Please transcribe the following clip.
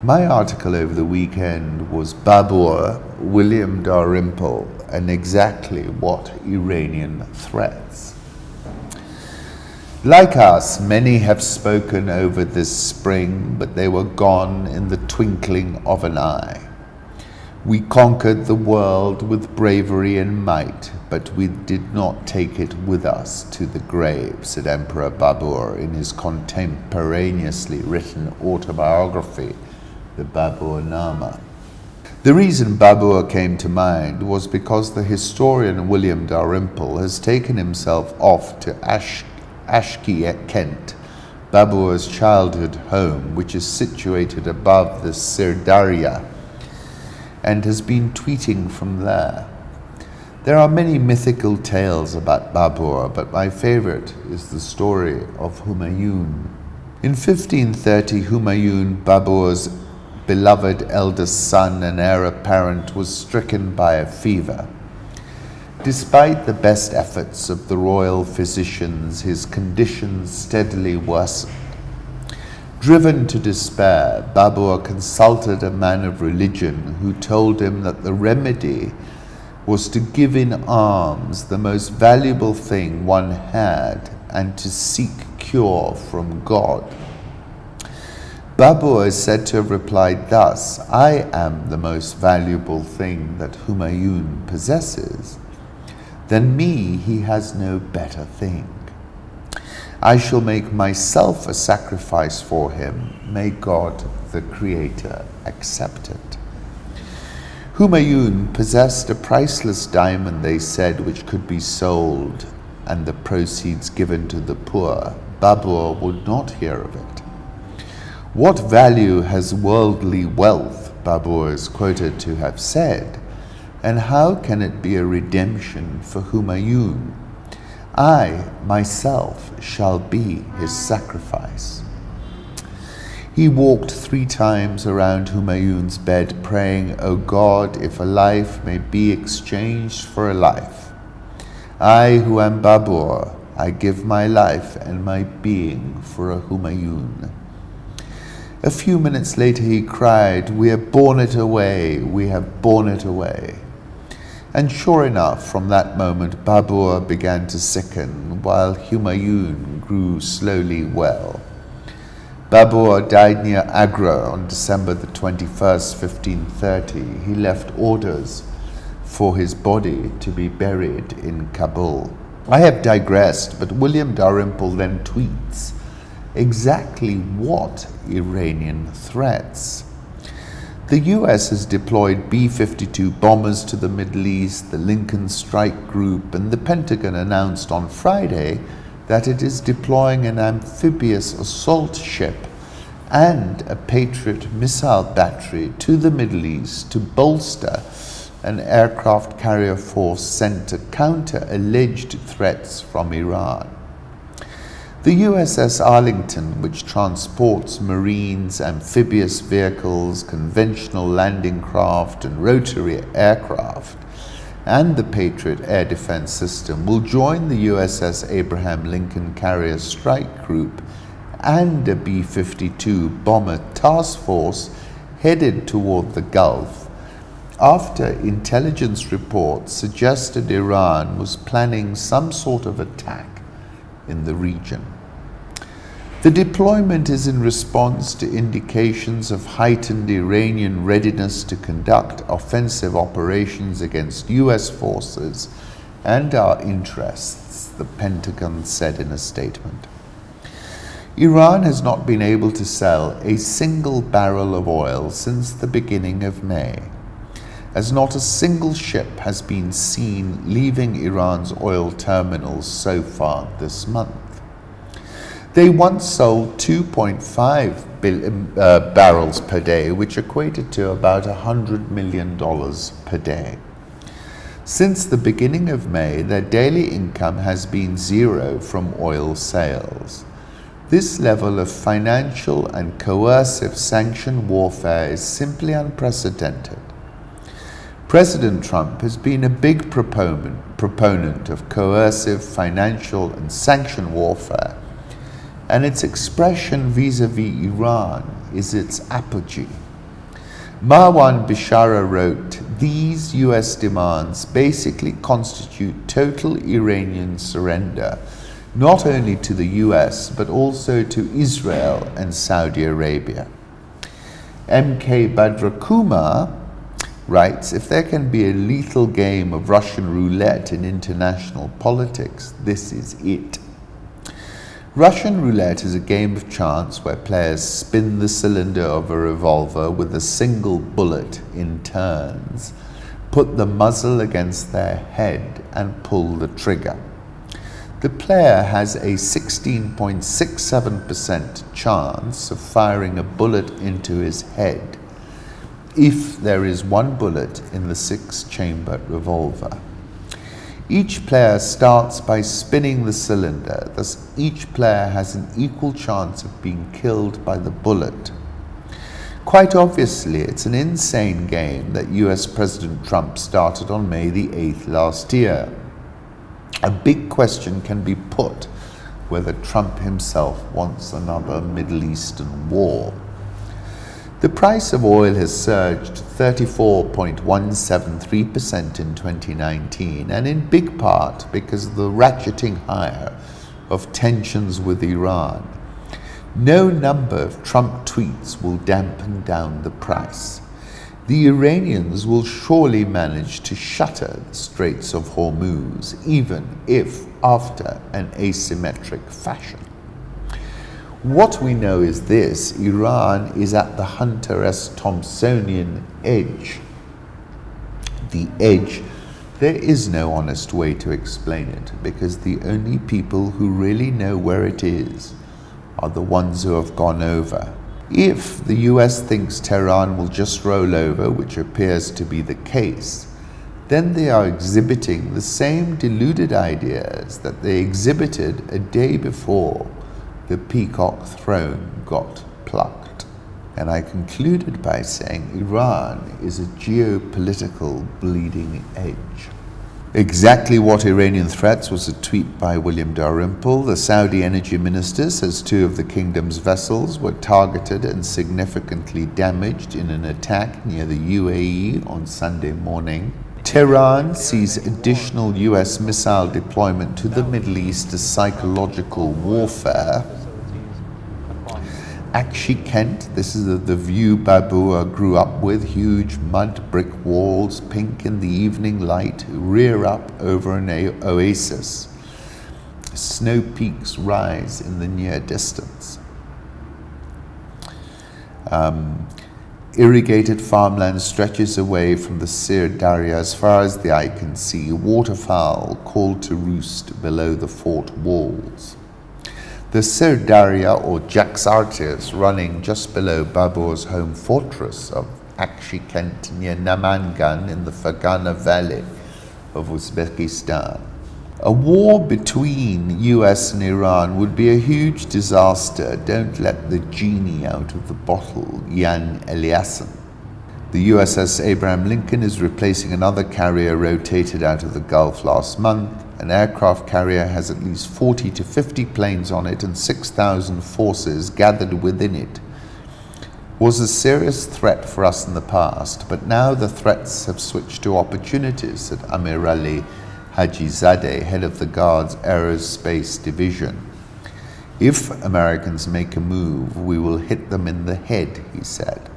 My article over the weekend was Babur, William Dalrymple, and exactly what Iranian threats. Like us, many have spoken over this spring, but they were gone in the twinkling of an eye. We conquered the world with bravery and might, but we did not take it with us to the grave, said Emperor Babur in his contemporaneously written autobiography, the Babur Nama. The reason Babur came to mind was because the historian William Dalrymple has taken himself off to Ashki, Kent, Babur's childhood home, which is situated above the Sirdarya, and has been tweeting from there. There are many mythical tales about Babur, but my favorite is the story of Humayun. In 1530, Humayun, Babur's beloved eldest son and heir apparent, was stricken by a fever. Despite the best efforts of the royal physicians, his condition steadily worsened. Driven to despair, Babur consulted a man of religion who told him that the remedy was to give in alms, the most valuable thing one had, and to seek cure from God. Babur is said to have replied thus: "I am the most valuable thing that Humayun possesses. Than me he has no better thing. I shall make myself a sacrifice for him. May God, the Creator, accept it." Humayun possessed a priceless diamond, they said, which could be sold and the proceeds given to the poor. Babur would not hear of it. "What value has worldly wealth?" Babur is quoted to have said, "and how can it be a redemption for Humayun? I, myself, shall be his sacrifice." He walked 3 times around Humayun's bed, praying, "O God, if a life may be exchanged for a life. I, who am Babur, I give my life and my being for a Humayun." A few minutes later he cried, "We have borne it away, we have borne it away." And sure enough, from that moment Babur began to sicken, while Humayun grew slowly well. Babur died near Agra on December the 21st, 1530. He left orders for his body to be buried in Kabul. I have digressed, but William Dalrymple then tweets, exactly what Iranian threats? The US has deployed B-52 bombers to the Middle East, the Lincoln Strike Group, and the Pentagon announced on Friday that it is deploying an amphibious assault ship and a Patriot missile battery to the Middle East to bolster an aircraft carrier force sent to counter alleged threats from Iran. The USS Arlington, which transports Marines, amphibious vehicles, conventional landing craft, and rotary aircraft, and the Patriot air defense system, will join the USS Abraham Lincoln Carrier Strike Group and a B-52 bomber task force headed toward the Gulf, after intelligence reports suggested Iran was planning some sort of attack in the region. The deployment is in response to indications of heightened Iranian readiness to conduct offensive operations against US forces and our interests, the Pentagon said in a statement. Iran has not been able to sell a single barrel of oil since the beginning of May, as not a single ship has been seen leaving Iran's oil terminals so far this month. They once sold 2.5 barrels per day, which equated to about $100 million per day. Since the beginning of May, their daily income has been zero from oil sales. This level of financial and coercive sanction warfare is simply unprecedented. President Trump has been a big proponent of coercive financial and sanction warfare, and its expression vis-à-vis Iran is its apogee. Marwan Bishara wrote, "These US demands basically constitute total Iranian surrender, not only to the US, but also to Israel and Saudi Arabia." M.K. Badrakumar writes, "If there can be a lethal game of Russian roulette in international politics, this is it." Russian roulette is a game of chance where players spin the cylinder of a revolver with a single bullet in turns, put the muzzle against their head and pull the trigger. The player has a 16.67% chance of firing a bullet into his head if there is one bullet in the 6-chambered revolver. Each player starts by spinning the cylinder, thus each player has an equal chance of being killed by the bullet. Quite obviously, it's an insane game that US President Trump started on May the 8th last year. A big question can be put whether Trump himself wants another Middle Eastern war. The price of oil has surged 34.173% in 2019, and in big part because of the ratcheting higher of tensions with Iran. No number of Trump tweets will dampen down the price. The Iranians will surely manage to shutter the Straits of Hormuz, even if after an asymmetric fashion. What we know is this: Iran is at the Hunter S. Thompsonian edge. The edge, there is no honest way to explain it, because the only people who really know where it is are the ones who have gone over. If the US thinks Tehran will just roll over, which appears to be the case, then they are exhibiting the same deluded ideas that they exhibited a day before the peacock throne got plucked. And I concluded by saying Iran is a geopolitical bleeding edge. Exactly what Iranian threats was a tweet by William Dalrymple. The Saudi energy minister says 2 of the kingdom's vessels were targeted and significantly damaged in an attack near the UAE on Sunday morning. Tehran sees additional US missile deployment to the Middle East as psychological warfare. Akshi Kent, this is the view Babur grew up with, huge mud brick walls, pink in the evening light, rear up over an oasis. Snow peaks rise in the near distance. Irrigated farmland stretches away from the Sir Darya as far as the eye can see, waterfowl called to roost below the fort walls. The Sir Darya, or Jaxartes, running just below Babur's home fortress of Akshi Kent near Namangan in the Fergana Valley of Uzbekistan. A war between US and Iran would be a huge disaster. Don't let the genie out of the bottle, Jan Eliasson. The USS Abraham Lincoln is replacing another carrier rotated out of the Gulf last month. An aircraft carrier has at least 40 to 50 planes on it and 6,000 forces gathered within it. Was a serious threat for us in the past, but now the threats have switched to opportunities, said Amir Ali Hajizadeh, head of the Guard's Aerospace Division. If Americans make a move, we will hit them in the head, he said.